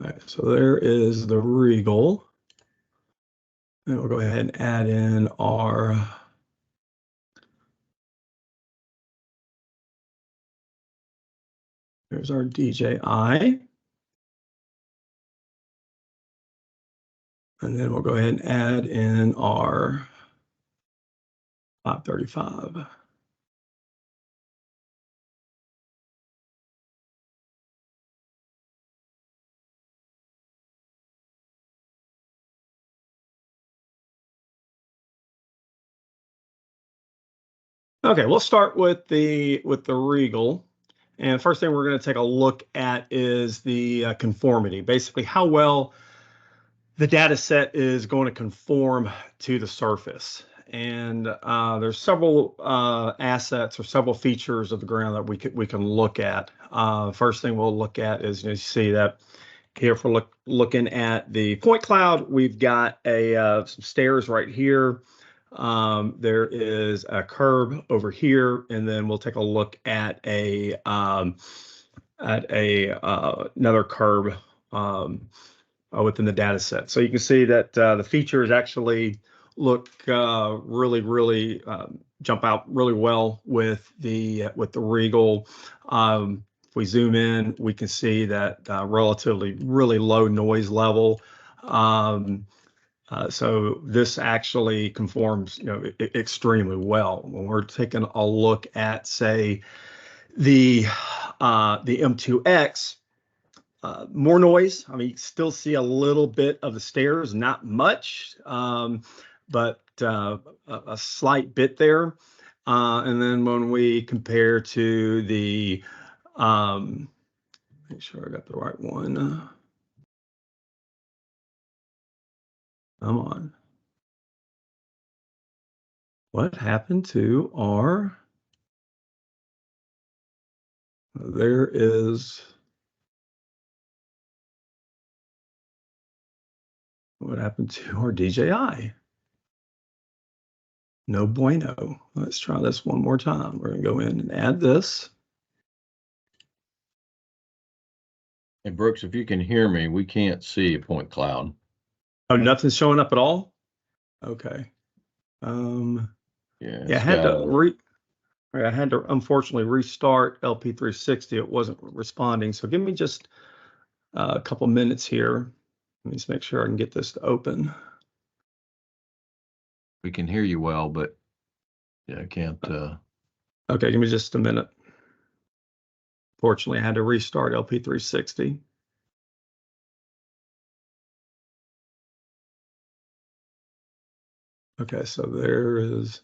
All right, so there is the Regal. And we'll go ahead and add in there's our DJI. And then we'll go ahead and add in our 535. Okay, we'll start with the Regal. And first thing we're going to take a look at is the conformity. Basically, how well the data set is going to conform to the surface. And there's several assets or several features of the ground that we can look at. First thing we'll look at is you see that here if we're looking at the point cloud, we've got some stairs right here. There is a curb over here, and then we'll take a look at another curb within the data set. So you can see that the features actually look really jump out really well with the Regal. If we zoom in, we can see that relatively really low noise level. So this actually conforms, extremely well. When we're taking a look at, say, the M2X, more noise. I mean, you still see a little bit of the stairs, not much, but a slight bit there. And then when we compare to the, make sure I got the right one. Come on. What happened to our, there is, what happened to our DJI? No bueno. Let's try this one more time. We're going to go in and add this. Hey, Brooks, if you can hear me, we can't see a point cloud. Oh, nothing's showing up at all? Okay. Yeah, I had to unfortunately restart LP360. It wasn't responding. So give me just a couple minutes here. Let me just make sure I can get this to open. we can hear you well, but yeah, I can't. Okay, give me just a minute. Fortunately, I had to restart LP360. Okay, so there is.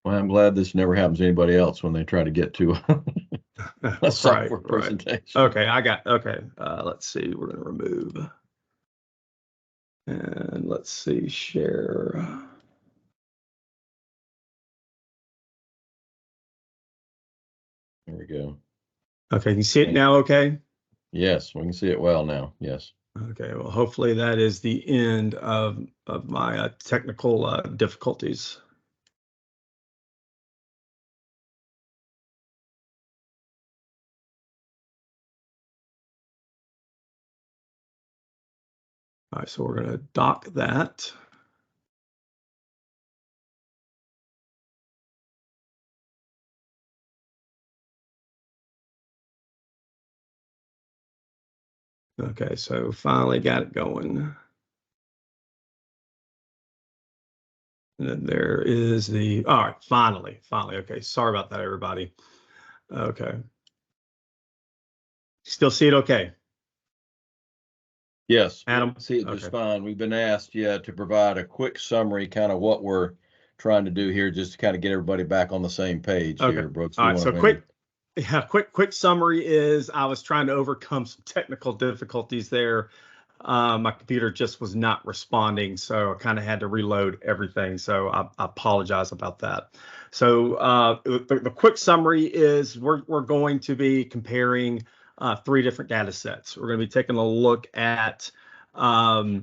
Well, I'm glad this never happens to anybody else when they try to get to a software Right. presentation. Okay, okay. Let's see. We're going to remove. And let's see, share. There we go. Okay, can you see it now okay? Yes, we can see it well now. Yes. Okay, well, hopefully that is the end of my technical difficulties. All right, so we're going to dock that. Okay, so finally got it going. And then there is all right, finally. Okay, sorry about that, everybody. Okay. Still see it okay? Yes, Adam? see it just Okay. fine. We've been asked, to provide a quick summary, kind of what we're trying to do here, just to kind of get everybody back on the same page Okay. here, Brooks. All You right. want So to maybe? quick summary is I was trying to overcome some technical difficulties there. My computer just was not responding, so I kind of had to reload everything. So I apologize about that. So the quick summary is we're going to be comparing three different data sets. We're going to be taking a look at a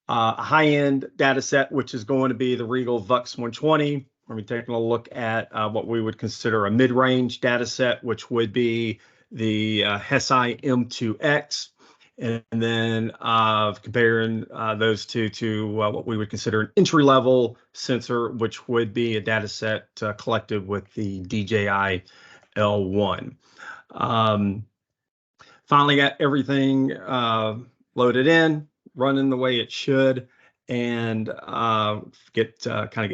high-end data set, which is going to be the Regal Vux 120. We're going to be taking a look at what we would consider a mid-range data set, which would be the Hesai M2X. And then comparing those two to what we would consider an entry-level sensor, which would be a data set collected with the DJI L1. Finally got everything loaded in, running the way it should, and get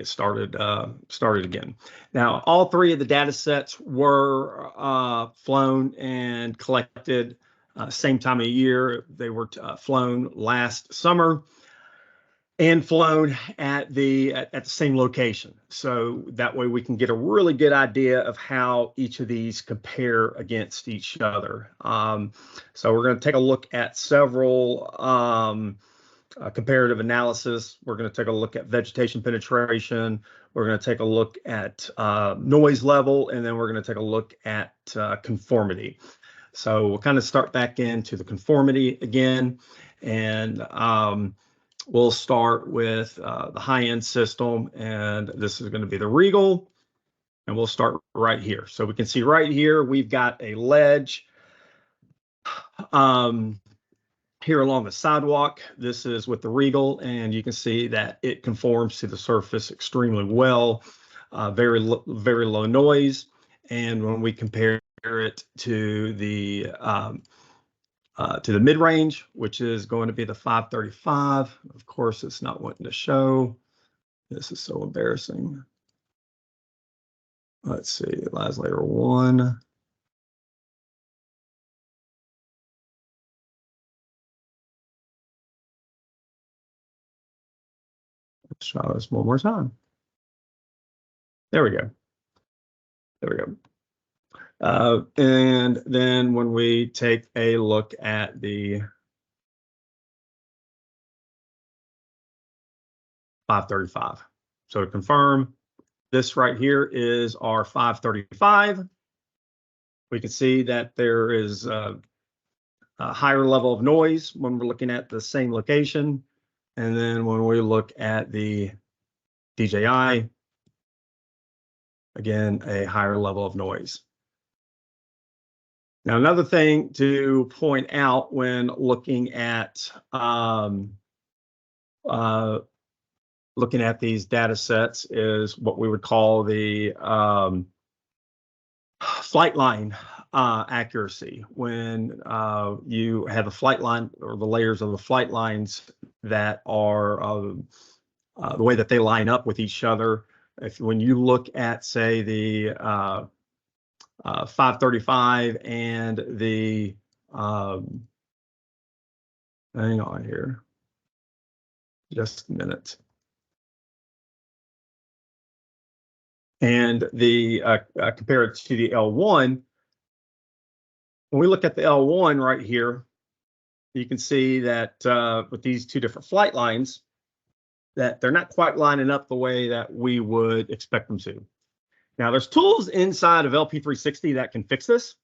started again. Now, all three of the data sets were flown and collected same time of year. They were flown last summer and flown at the same location, so that way we can get a really good idea of how each of these compare against each other. So we're going to take a look at several comparative analysis. We're going to take a look at vegetation penetration. We're going to take a look at noise level, and then we're going to take a look at conformity. So we'll kind of start back into the conformity again, and we'll start with the high-end system, and this is going to be the Regal, and we'll start right here. So we can see right here we've got a ledge here along the sidewalk. This is with the Regal, and you can see that it conforms to the surface extremely well. Very low noise, and when we compare it to the mid-range, which is going to be the 535. Of course, it's not wanting to show. This is so embarrassing. Let's see, last layer 1. Let's try this one more time. There we go. There we go. And then when we take a look at the 535. So to confirm, this right here is our 535. We can see that there is a higher level of noise when we're looking at the same location. And then when we look at the DJI, again, a higher level of noise. Now, another thing to point out when looking at these data sets is what we would call the flight line accuracy. When you have a flight line, or the layers of the flight lines that are the way that they line up with each other. When you look at, say, the 535 and the hang on here, just a minute. And the compare it to the L1. When we look at the L1 right here, you can see that with these two different flight lines, that they're not quite lining up the way that we would expect them to. Now, there's tools inside of LP360 that can fix this.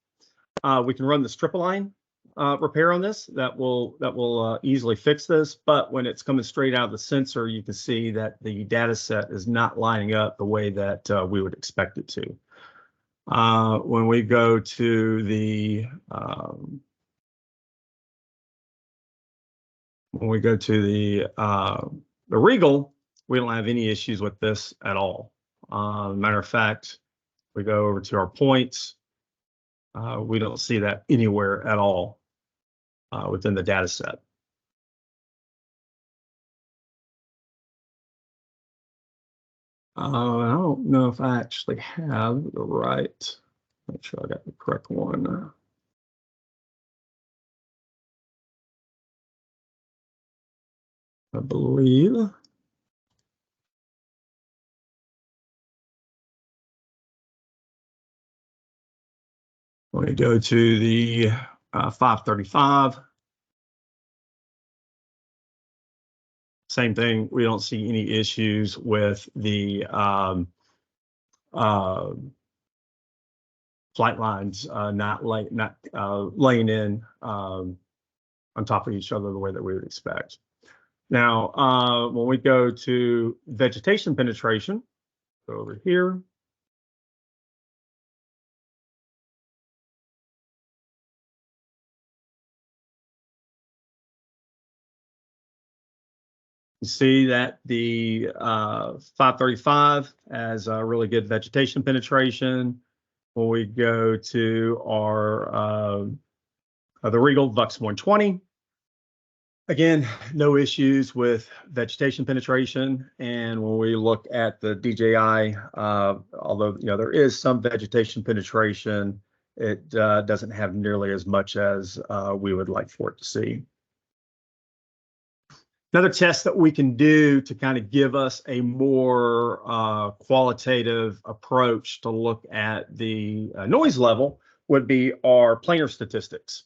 We can run the strip align repair on this that will easily fix this. But when it's coming straight out of the sensor, you can see that the data set is not lining up the way that we would expect it to. When we go to the Regal, we don't have any issues with this at all. Matter of fact, we go over to our points. We don't see that anywhere at all within the data set. I don't know if I actually have the right. Make sure I got the correct one. I believe. When we go to the 535, same thing. We don't see any issues with the flight lines not laying in on top of each other the way that we would expect. Now, when we go to vegetation penetration, go over here. You see that the 535 has a really good vegetation penetration. When we go to our the Regal Vux 120, again, no issues with vegetation penetration. And when we look at the DJI, although there is some vegetation penetration, it doesn't have nearly as much as we would like for it to see. Another test that we can do to kind of give us a more qualitative approach to look at the noise level would be our planar statistics.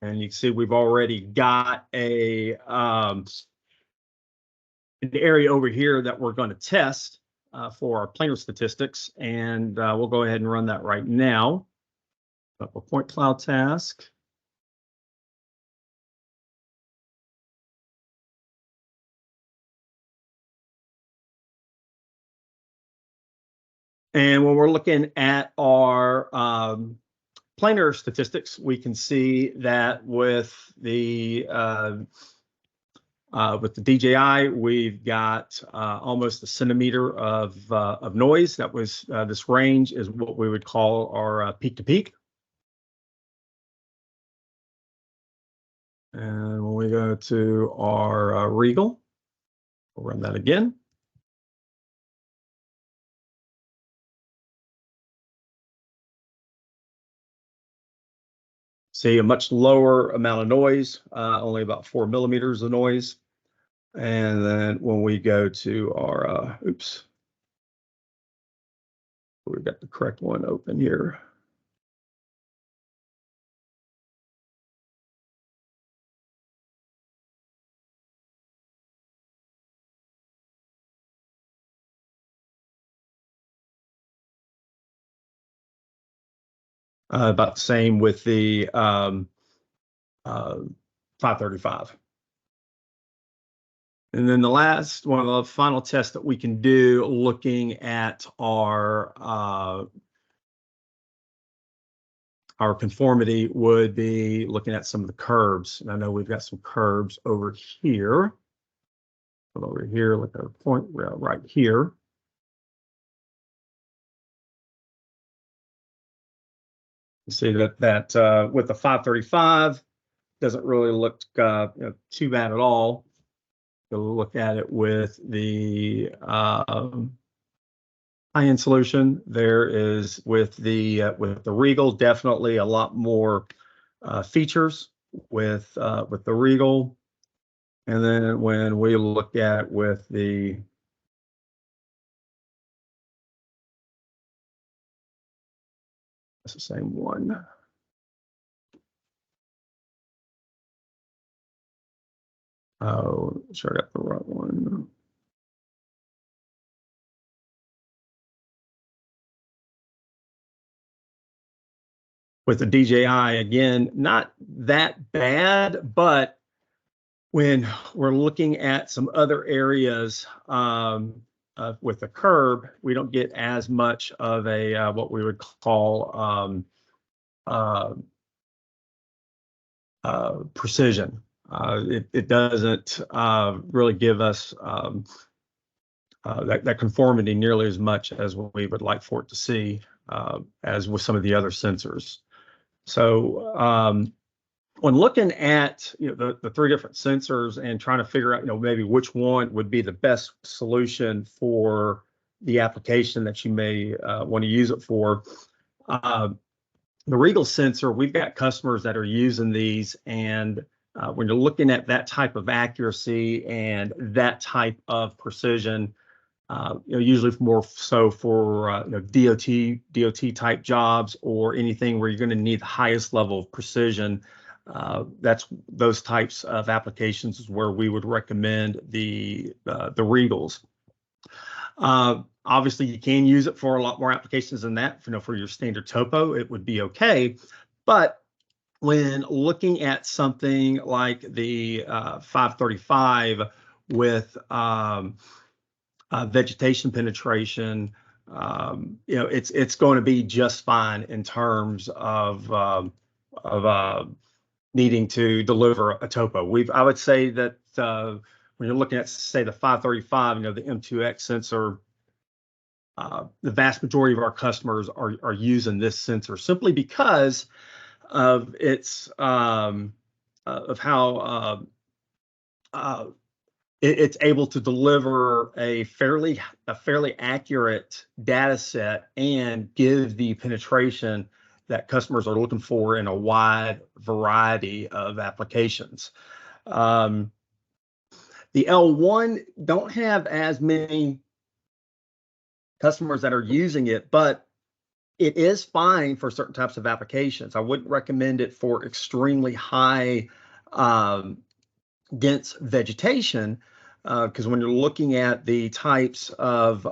And you can see we've already got an area over here that we're going to test for our planar statistics. And we'll go ahead and run that right now. A point cloud task. And when we're looking at our planar statistics, we can see that with the DJI, we've got almost a centimeter of noise. That was this range is what we would call our peak to peak. And when we go to our Regal, we'll run that again. See a much lower amount of noise, only about 4 millimeters of noise. And then when we go to our, oops, we've got the correct one open here. About the same with the 535. And then the last one of the final tests that we can do looking at our conformity would be looking at some of the curves. And I know we've got some curves over here. Over here, look at our point right here. You see that with the 535 doesn't really look too bad at all. We'll look at it with the high-end solution. There is with the Regal definitely a lot more features with the Regal, and then when we look at with the that's the same one. Oh, sure, I got the right one. With the DJI, again, not that bad, but when we're looking at some other areas with the curb, we don't get as much of a what we would call precision. It doesn't really give us that conformity nearly as much as what we would like for it to see as with some of the other sensors. So when looking at the three different sensors and trying to figure out maybe which one would be the best solution for the application that you may want to use it for, the Regal sensor, we've got customers that are using these, and when you're looking at that type of accuracy and that type of precision, usually more so for DOT type jobs or anything where you're going to need the highest level of precision. That's those types of applications is where we would recommend the Regals. Obviously, you can use it for a lot more applications than that. For your standard topo, it would be okay. But when looking at something like the 535 with vegetation penetration, it's going to be just fine in terms of needing to deliver a topo. I would say that when you're looking at, say, the 535, the M2X sensor, the vast majority of our customers are using this sensor simply because of its of how it's able to deliver a fairly accurate data set and give the penetration that customers are looking for in a wide variety of applications. The L1 don't have as many customers that are using it, but it is fine for certain types of applications. I wouldn't recommend it for extremely high dense vegetation, because when you're looking at the types of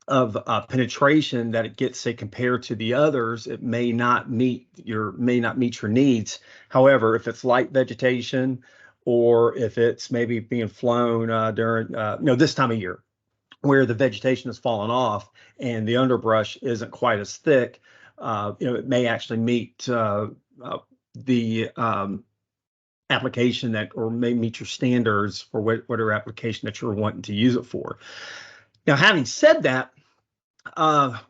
penetration that it gets, say, compared to the others, it may not meet your needs. However, if it's light vegetation, or if it's maybe being flown during this time of year, where the vegetation has fallen off and the underbrush isn't quite as thick, it may actually meet the application or may meet your standards for whatever application that you're wanting to use it for. Now, having said that,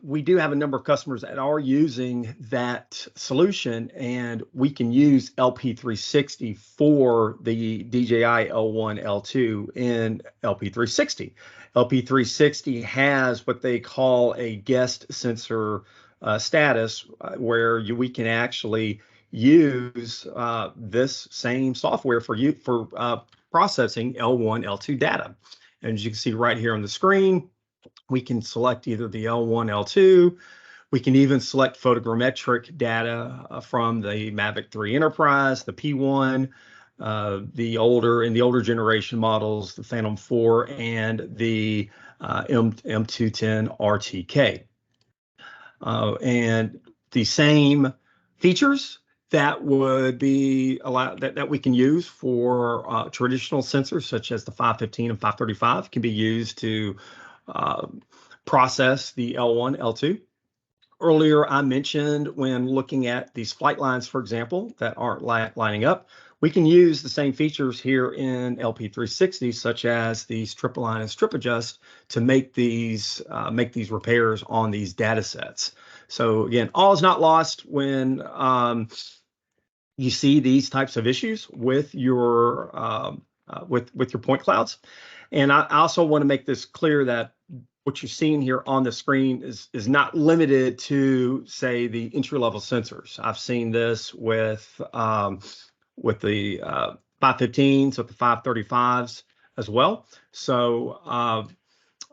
we do have a number of customers that are using that solution, and we can use LP360 for the DJI L1, L2 in LP360. LP360 has what they call a guest sensor status, where we can actually use this same software for processing L1, L2 data. And as you can see right here on the screen, we can select either the L1, L2. We can even select photogrammetric data from the Mavic 3 Enterprise, the P1, the older generation models, the Phantom 4, and the M210 RTK. And the same features that would be allowed that we can use for traditional sensors such as the 515 and 535 can be used to process the L1, L2. Earlier, I mentioned when looking at these flight lines, for example, that aren't lining up, we can use the same features here in LP360, such as the strip align and strip adjust, to make these repairs on these data sets. So again, all is not lost when you see these types of issues with your point clouds. And I also want to make this clear that what you're seeing here on the screen is not limited to, say, the entry-level sensors. I've seen this with the 515s, with the 535s as well. So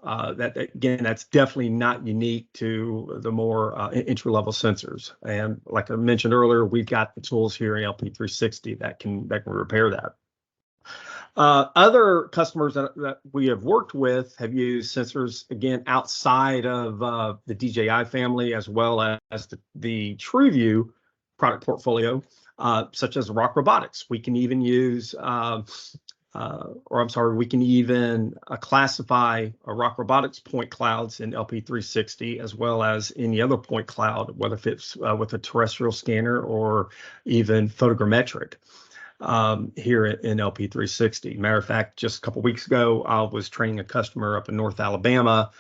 that's definitely not unique to the more entry-level sensors. And like I mentioned earlier, we've got the tools here in LP360 that can repair that. Other customers that we have worked with have used sensors, again, outside of the DJI family, as well as the TrueView product portfolio, such as Rock Robotics. We can even use, we can even classify Rock Robotics point clouds in LP360, as well as any other point cloud, whether it's with a terrestrial scanner or even photogrammetric. Here in LP360. Matter of fact, just a couple weeks ago, I was training a customer up in North Alabama.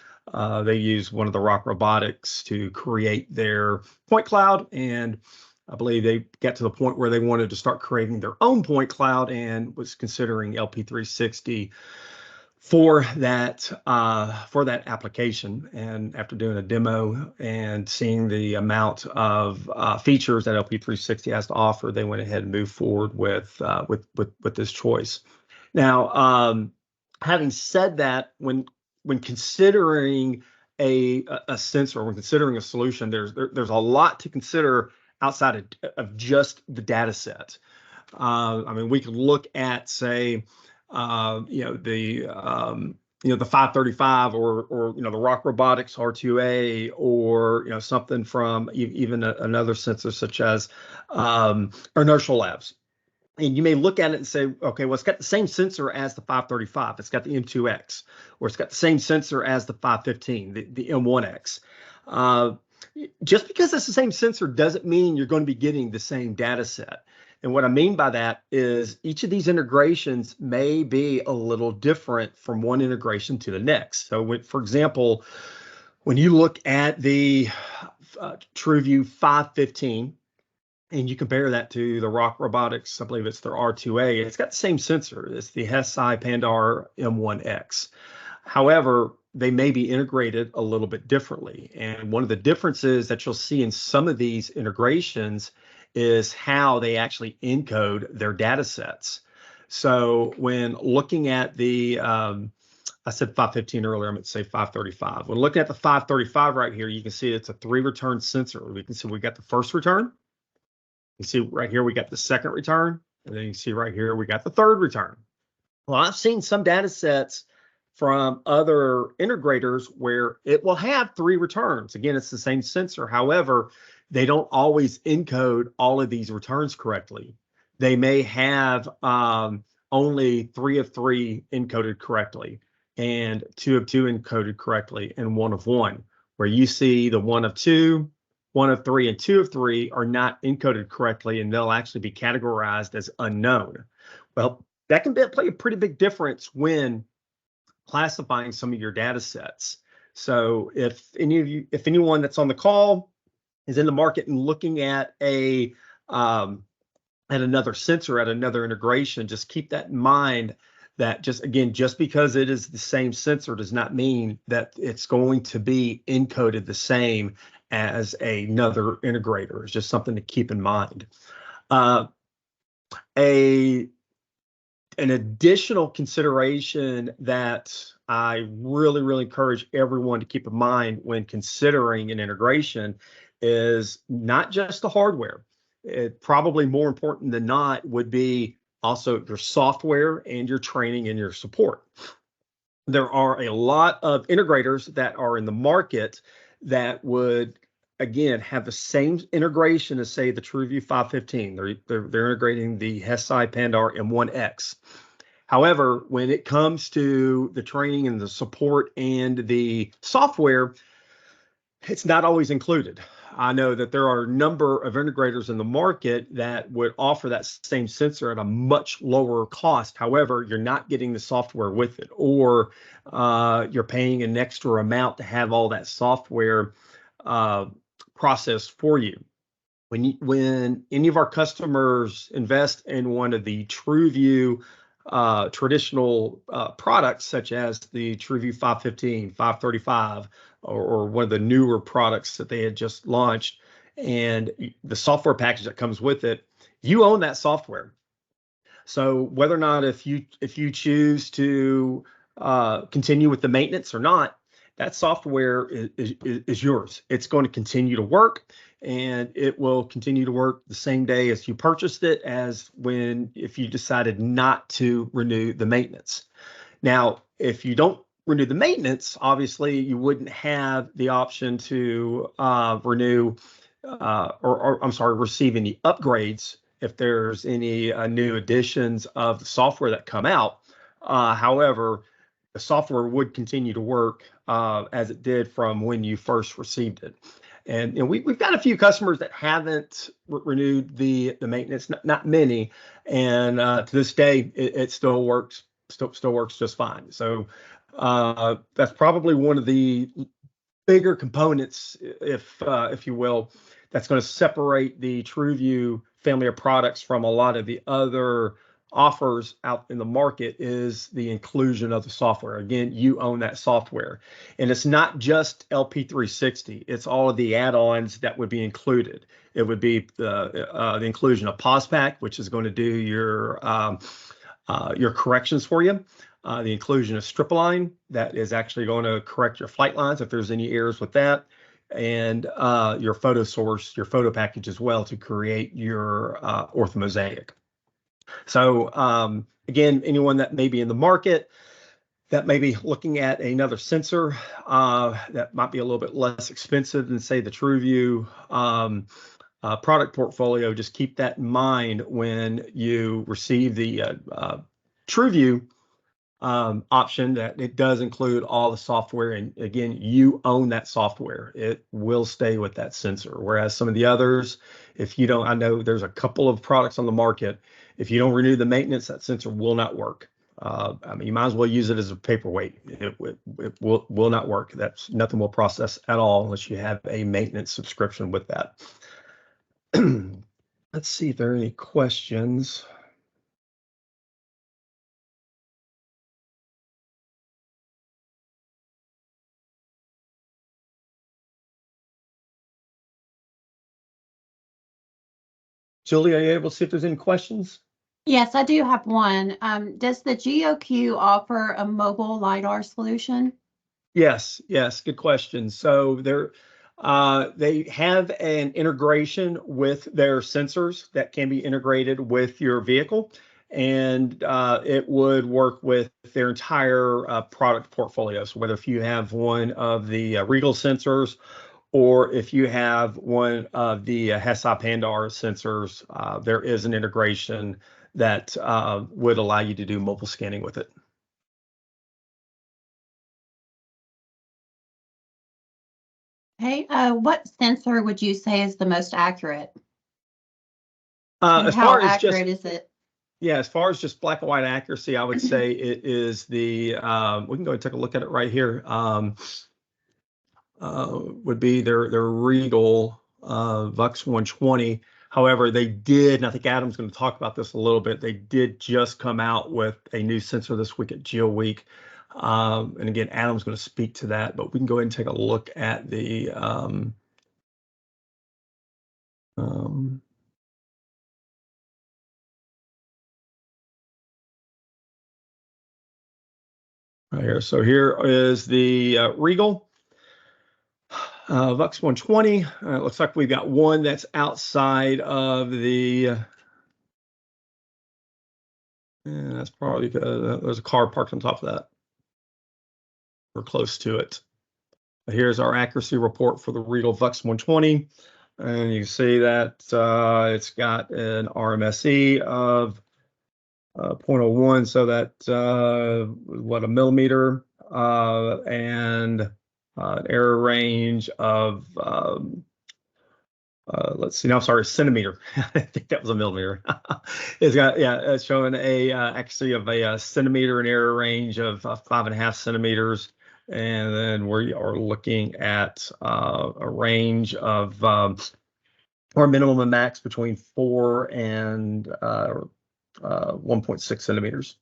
They used one of the Rock Robotics to create their point cloud, and I believe they got to the point where they wanted to start creating their own point cloud and was considering LP360 for that application. And after doing a demo and seeing the amount of features that LP360 has to offer, they went ahead and moved forward with this choice. Now, having said that, when considering a sensor, when considering a solution, there's a lot to consider outside of just the data set. I mean, we could look at, say, the 535 or the Rock Robotics R2A, or something from even another sensor such as Inertial Labs. And you may look at it and say, okay, well, it's got the same sensor as the 535. It's got the M2X, or it's got the same sensor as the 515, the M1X. Just because it's the same sensor doesn't mean you're going to be getting the same data set. And what I mean by that is each of these integrations may be a little different from one integration to the next. So, for example, when you look at the TrueView 515, and you compare that to the Rock Robotics, I believe it's their R2A, it's got the same sensor. It's the Hesai Pandar M1X. However, they may be integrated a little bit differently. And one of the differences that you'll see in some of these integrations is how they actually encode their data sets. So when looking at the, I said 515 earlier, I'm going to say 535. When looking at the 535 right here, you can see it's a 3-return sensor. We can see we got the first return. You see right here, we got the second return. And then you see right here, we got the third return. Well, I've seen some data sets from other integrators where it will have 3 returns. Again, it's the same sensor. However, they don't always encode all of these returns correctly. They may have only 3 of 3 encoded correctly, and 2 of 2 encoded correctly, and 1 of 1. Where you see the 1 of 2, 1 of 3, and 2 of 3 are not encoded correctly, and they'll actually be categorized as unknown. Well, that can play a pretty big difference when classifying some of your data sets. So if anyone that's on the call is in the market and looking at another sensor, at another integration, just keep that in mind, that just because it is the same sensor does not mean that it's going to be encoded the same as another integrator. It's just something to keep in mind. An additional consideration that I really encourage everyone to keep in mind when considering an integration is not just the hardware. Probably more important than not would be also your software and your training and your support. There are a lot of integrators that are in the market that would, again, have the same integration as, say, the TrueView 515. They're integrating the Hesai Pandar M1X. However, when it comes to the training and the support and the software, it's not always included. I know that there are a number of integrators in the market that would offer that same sensor at a much lower cost. However, you're not getting the software with it, or you're paying an extra amount to have all that software processed for you. When any of our customers invest in one of the TrueView traditional products, such as the TrueView 515, 535, or one of the newer products that they had just launched, and the software package that comes with it, you own that software. So whether or not if you choose to continue with the maintenance or not, that software is yours. It's going to continue to work, and it will continue to work the same day as you purchased it, as if you decided not to renew the maintenance. Now, if you don't renew the maintenance, obviously you wouldn't have the option to renew receive any upgrades if there's any new additions of the software that come out. However, the software would continue to work as it did from when you first received it. And we've got a few customers that haven't renewed the maintenance, not many, and to this day it still works just fine. So that's probably one of the bigger components, if you will, that's going to separate the TrueView family of products from a lot of the other offers out in the market is the inclusion of the software. Again, you own that software. And it's not just LP360, it's all of the add-ons that would be included. It would be the inclusion of POSPAC, which is going to do your corrections for you. The inclusion of Strip-Align, that is actually going to correct your flight lines if there's any errors with that. And your photo source, your photo package as well to create your orthomosaic. So again, anyone that may be in the market that may be looking at another sensor that might be a little bit less expensive than, say, the TrueView product portfolio, just keep that in mind when you receive the TrueView option, that it does include all the software. And again, you own that software. It will stay with that sensor. Whereas some of the others, if you don't, I know there's a couple of products on the market. If you don't renew the maintenance, that sensor will not work. I mean, you might as well use it as a paperweight. It will not work. That's nothing will process at all unless you have a maintenance subscription with that. Let's see if there are any questions. Julie, are you able to see if there's any questions? Yes, I do have one. Does the GOQ offer a mobile LiDAR solution? Yes, good question. So they have an integration with their sensors that can be integrated with your vehicle, and it would work with their entire product portfolio. So whether if you have one of the Regal sensors, or if you have one of the Hesa Pandar sensors, there is an integration that would allow you to do mobile scanning with it. Hey, what sensor would you say is the most accurate? As how far as accurate just, is it? yeah, as far as just black and white accuracy, I would say it is the, we can go and take a look at it right here. Would be their Regal Vux 120. However, they did, and I think Adam's going to talk about this a little bit, they did just come out with a new sensor this week at Geo Week. And again, Adam's going to speak to that, but we can go ahead and take a look at the right here. So here is the Regal Vux 120. It looks like we've got one that's outside of the, and that's probably because there's a car parked on top of that. We're close to it. Here's our accuracy report for the Regal Vux 120. And you see that it's got an RMSE of 0.01, so that what, a millimeter, and an error range of let's see, no, I'm sorry, centimeter. I think that was a millimeter. It's got, yeah, it's showing a accuracy of a centimeter, an error range of 5.5 centimeters. And then we are looking at a range of or minimum and max between 4 and 1.6 centimeters.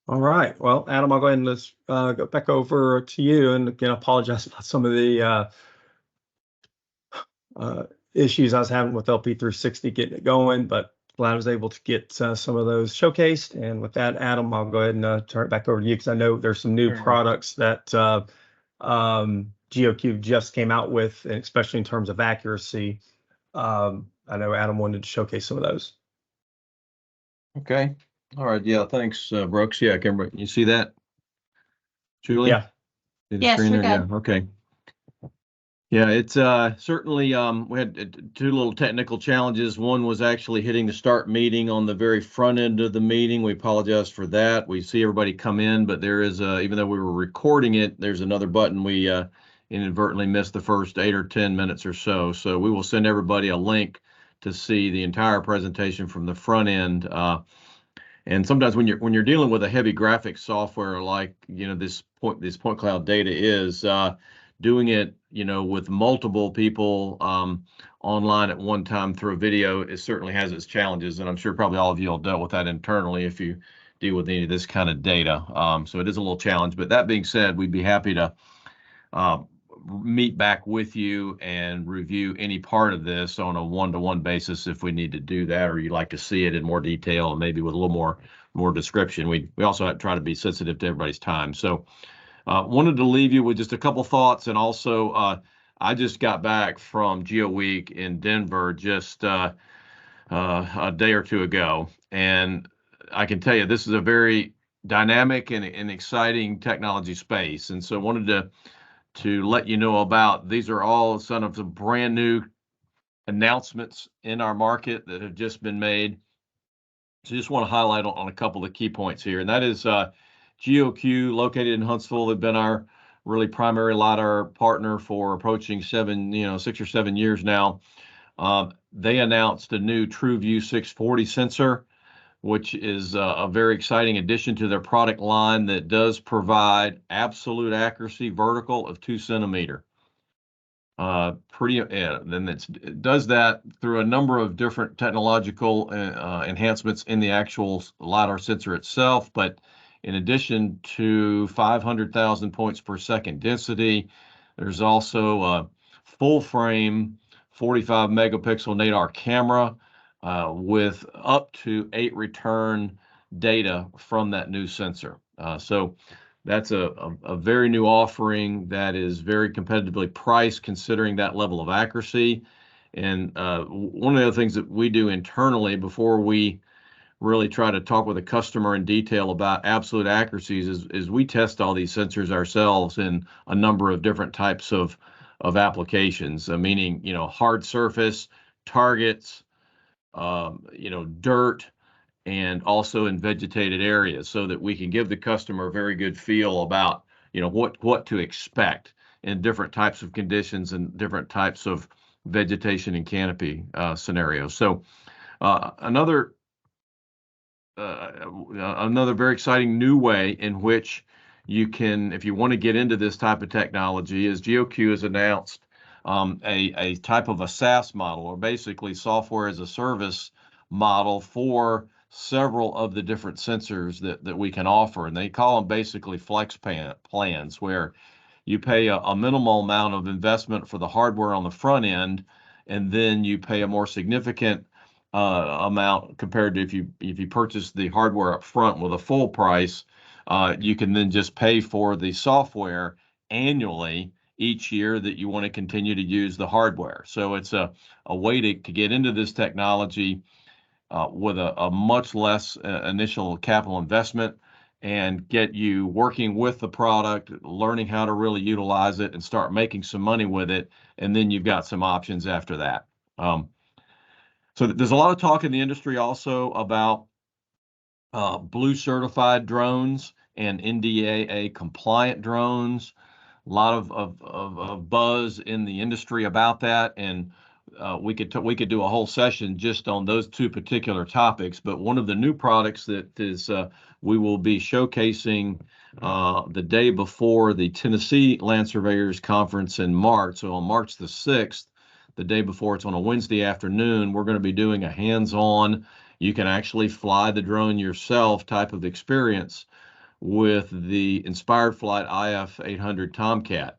All right. Well, Adam, I'll go ahead and let's go back over to you. And again, I apologize about some of the issues I was having with LP360 getting it going, but glad I was able to get some of those showcased. And with that, Adam, I'll go ahead and turn it back over to you, because I know there's some new products that GeoCube just came out with, and especially in terms of accuracy. I know Adam wanted to showcase some of those. Okay. All right. Yeah. Thanks, Brooks. Yeah. Can you see that, Julie? Yeah. See the Yes, screen you're there? good. Yeah. Okay. Yeah, it's certainly we had two little technical challenges. One was actually hitting the start meeting on the very front end of the meeting. We apologize for that. We see everybody come in, but there is even though we were recording it, there's another button. We inadvertently missed the first 8 or 10 minutes or so. So we will send everybody a link to see the entire presentation from the front end. And sometimes when you're dealing with a heavy graphics software like this point cloud data is, doing it with multiple people online at one time through a video, it certainly has its challenges, and I'm sure probably all of you all dealt with that internally if you deal with any of this kind of data. So it is a little challenge. But that being said, we'd be happy to uh, meet back with you and review any part of this on a one-to-one basis if we need to do that, or you'd like to see it in more detail and maybe with a little more description. We also try to be sensitive to everybody's time. So wanted to leave you with just a couple thoughts, and also I just got back from Geo Week in Denver just a day or two ago, and I can tell you this is a very dynamic and exciting technology space, and so wanted to let you know about these are all some of the brand new announcements in our market that have just been made. So just want to highlight on a couple of key points here, and that is GeoQ, located in Huntsville. They've been our really primary LiDAR partner for approaching 6 or 7 years now. They announced a new TrueView 640 sensor, which is a very exciting addition to their product line that does provide absolute accuracy vertical of 2 centimeter. Then it does that through a number of different technological enhancements in the actual LiDAR sensor itself. But in addition to 500,000 points per second density, there's also a full frame 45 megapixel Lidar camera with up to 8 return data from that new sensor. So that's a very new offering that is very competitively priced considering that level of accuracy. And one of the other things that we do internally before we really try to talk with a customer in detail about absolute accuracies is we test all these sensors ourselves in a number of different types of applications, meaning hard surface, targets, dirt, and also in vegetated areas, so that we can give the customer a very good feel about what to expect in different types of conditions and different types of vegetation and canopy scenarios. So another very exciting new way in which you can, if you want to get into this type of technology, is GeoQ has announced a type of a SaaS model, or basically software as a service model for several of the different sensors that we can offer. And they call them basically flex plans, where you pay a minimal amount of investment for the hardware on the front end, and then you pay a more significant amount compared to if you purchase the hardware up front with a full price. You can then just pay for the software annually each year that you want to continue to use the hardware. So it's a way to get into this technology with a much less initial capital investment, and get you working with the product, learning how to really utilize it and start making some money with it. And then you've got some options after that. So there's a lot of talk in the industry also about Blue certified drones and NDAA compliant drones. A lot of buzz in the industry about that, and we could do a whole session just on those two particular topics. But one of the new products that is we will be showcasing the day before the Tennessee Land Surveyors Conference in March. So on March the 6th, the day before, it's on a Wednesday afternoon, we're going to be doing a hands-on, you can actually fly the drone yourself type of experience with the Inspired Flight IF 800 Tomcat.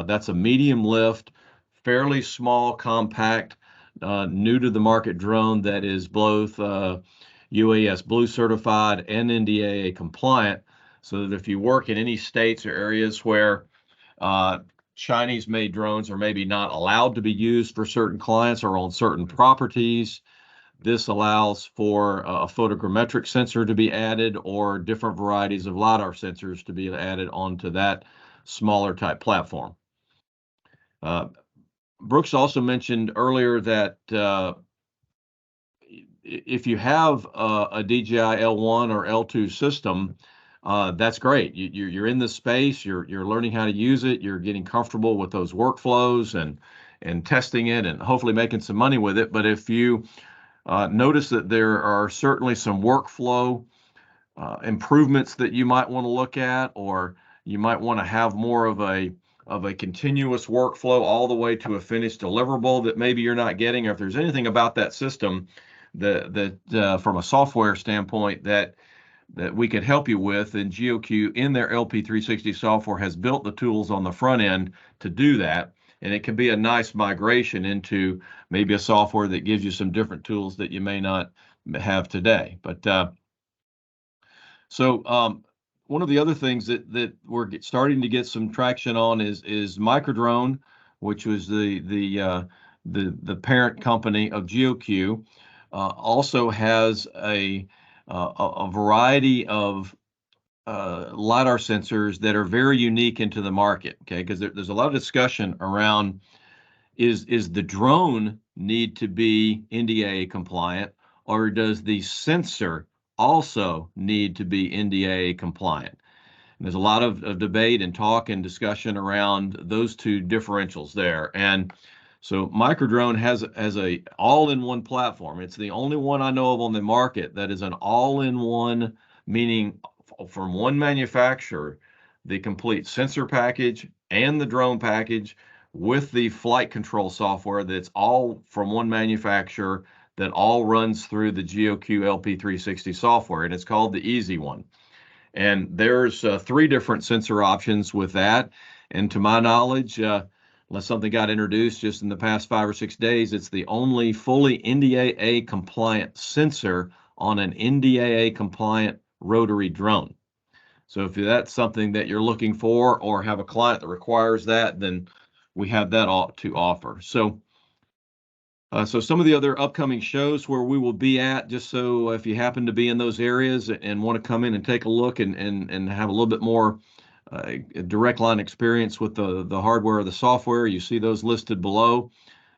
That's a medium lift, fairly small, compact, new to the market drone that is both UAS Blue certified and NDAA compliant, so that if you work in any states or areas where Chinese-made drones are maybe not allowed to be used for certain clients or on certain properties, this allows for a photogrammetric sensor to be added, or different varieties of LiDAR sensors to be added onto that smaller type platform. Brooks also mentioned earlier that if you have a DJI L1 or L2 system, that's great. You're in the space, you're learning how to use it, you're getting comfortable with those workflows and testing it and hopefully making some money with it. But if you Notice that there are certainly some workflow improvements that you might want to look at, or you might want to have more of a continuous workflow all the way to a finished deliverable that maybe you're not getting, or if there's anything about that system that from a software standpoint that we could help you with, and GeoQ in their LP360 software has built the tools on the front end to do that. And it can be a nice migration into maybe a software that gives you some different tools that you may not have today. But one of the other things that we're starting to get some traction on is Microdrone, which was the parent company of GeoQ. Also has a variety of LiDAR sensors that are very unique into the market. Okay, because there's a lot of discussion around is the drone need to be NDAA compliant, or does the sensor also need to be NDAA compliant? And there's a lot of debate and talk and discussion around those two differentials there. And so Microdrone has a all-in-one platform. It's the only one I know of on the market that is an all-in-one, meaning from one manufacturer, the complete sensor package and the drone package with the flight control software that's all from one manufacturer that all runs through the GeoQ LP360 software, and it's called the Easy One. And there's 3 different sensor options with that. And to my knowledge, unless something got introduced just in the past 5 or 6 days, it's the only fully NDAA compliant sensor on an NDAA compliant rotary drone. So if that's something that you're looking for or have a client that requires that, then we have that to offer. So some of the other upcoming shows where we will be at, just so if you happen to be in those areas and want to come in and take a look and have a little bit more direct line experience with the hardware or the software, you see those listed below.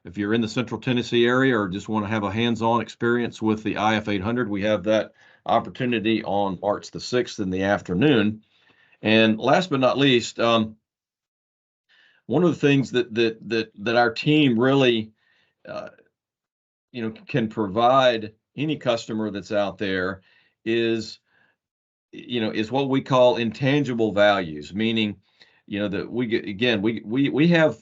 If you're in the Central Tennessee area or just want to have a hands-on experience with the IF800, we have that opportunity on March the 6th in the afternoon. And last but not least, one of the things that our team really can provide any customer that's out there is what we call intangible values, meaning that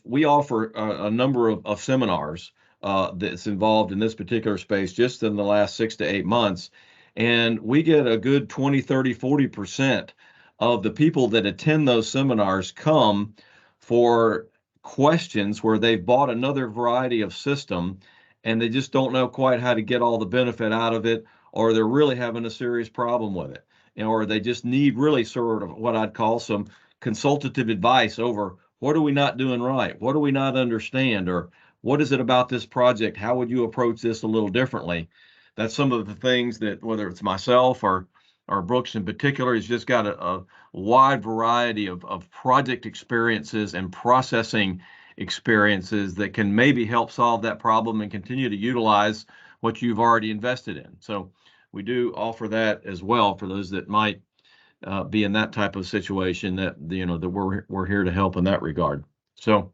we offer a number of seminars that's involved in this particular space just in the last 6 to 8 months, and we get a good 20, 30, 40% of the people that attend those seminars come for questions where they've bought another variety of system and they just don't know quite how to get all the benefit out of it, or they're really having a serious problem with it, or they just need really sort of what I'd call some consultative advice over what are we not doing right, what do we not understand, or what is it about this project, how would you approach this a little differently. That's some of the things that, whether it's myself or Brooks in particular, has just got a wide variety of project experiences and processing experiences that can maybe help solve that problem and continue to utilize what you've already invested in. So we do offer that as well for those that might be in that type of situation, that that we're here to help in that regard. So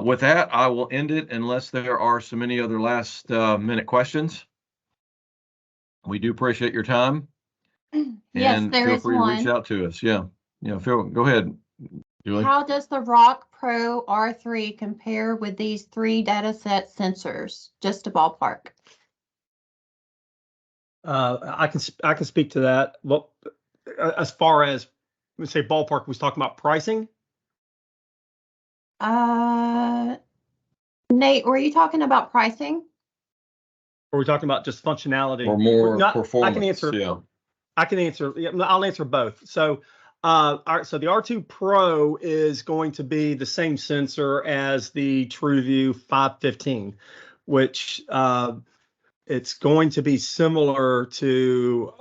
with that, I will end it unless there are so many other last minute questions. We do appreciate your time. Yes, and there feel is free one. to reach out to us. Yeah. Phil, go ahead, Julie. How does the Rock Pro R3 compare with these 3 dataset sensors? Just a ballpark. I can speak to that. Well, as far as we say ballpark, we was talking about pricing. Nate, were you talking about pricing? Or are we talking about just functionality? Or more performance? I can answer. Yeah. I can answer. Yeah, I'll answer both. So, so the R2 Pro is going to be the same sensor as the TrueView 515, which it's going to be similar to.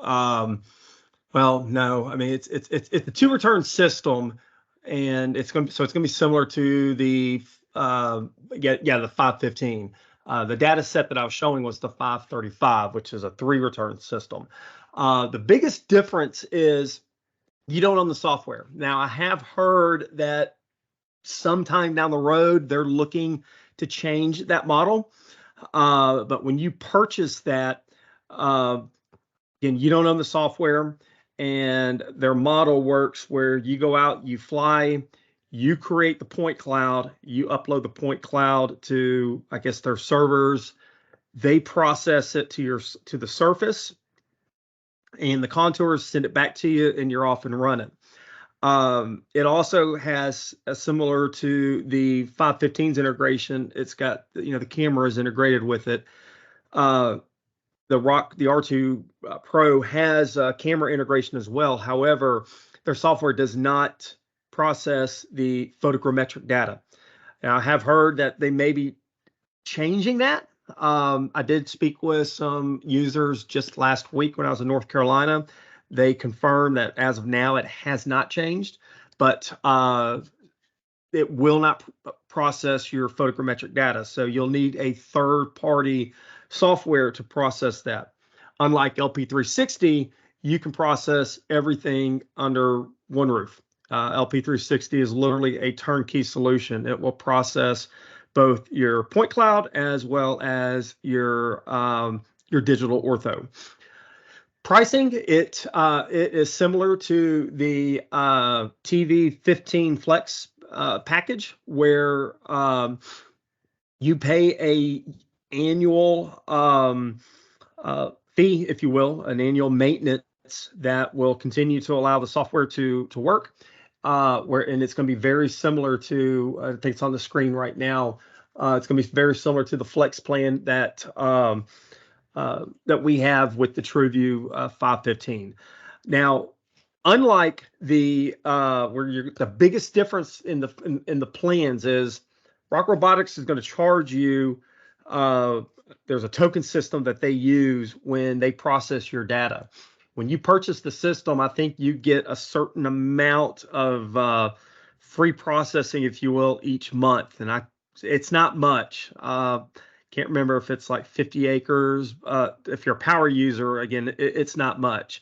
Well, no, I mean it's a 2-return system, and it's going to be similar to the the 515. The data set that I was showing was the 535, which is a 3-return system. The biggest difference is you don't own the software. Now, I have heard that sometime down the road they're looking to change that model. but when you purchase that, again, you don't own the software, and their model works where you go out, you fly, you create the point cloud, you upload the point cloud to, I guess, their servers. They process it to the surface, and the contours send it back to you, and you're off and running. It also has similar to the 515's integration. It's got, the camera is integrated with it. The R2 Pro has camera integration as well. However, their software does not process the photogrammetric data. Now, I have heard that they may be changing that. I did speak with some users just last week when I was in North Carolina. They confirmed that as of now, it has not changed, but it will not process your photogrammetric data. So you'll need a third-party software to process that. Unlike LP360, you can process everything under one roof. LP360 is literally a turnkey solution. It will process both your point cloud as well as your digital ortho. Pricing, it is similar to the TV 15 Flex package, where you pay a annual fee, if you will, an annual maintenance that will continue to allow the software to work. And it's going to be very similar to, I think it's on the screen right now. It's going to be very similar to the Flex plan that we have with the TrueView 515. Now, unlike the the biggest difference in the plans is Rock Robotics is going to charge you. There's a token system that they use when they process your data. When you purchase the system, I think you get a certain amount of free processing, if you will, each month, and it's not much. Can't remember if it's like 50 acres. If you're a power user, again, it's not much.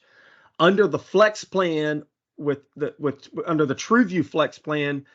Under the Flex plan, under the TrueView Flex plan,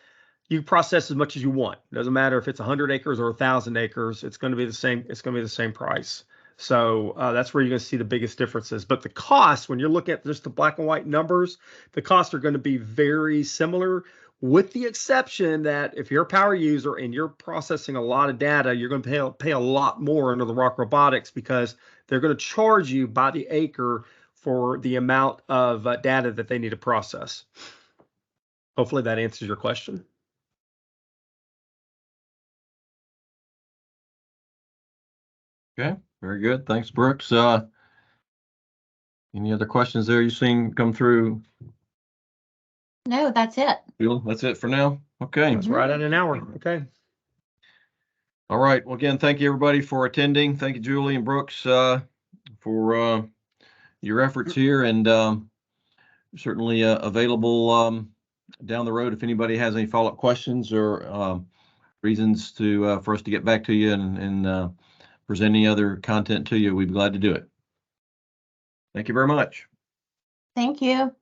you process as much as you want. It doesn't matter if it's 100 acres or 1,000 acres. It's going to be the same. It's going to be the same price. So that's where you're going to see the biggest differences. But the cost, when you're looking at just the black and white numbers, the costs are going to be very similar, with the exception that if you're a power user and you're processing a lot of data, you're going to pay a lot more under the Rock Robotics, because they're going to charge you by the acre for the amount of data that they need to process. Hopefully that answers your question. Okay, very good. Thanks, Brooks. Any other questions there you've seen come through? No, that's it. That's it for now. Okay. That's right at an hour. Okay. All right. Well, again, thank you everybody for attending. Thank you, Julie and Brooks, for your efforts here, and certainly available down the road if anybody has any follow-up questions or reasons for us to get back to you and present any other content to you. We'd be glad to do it. Thank you very much. Thank you.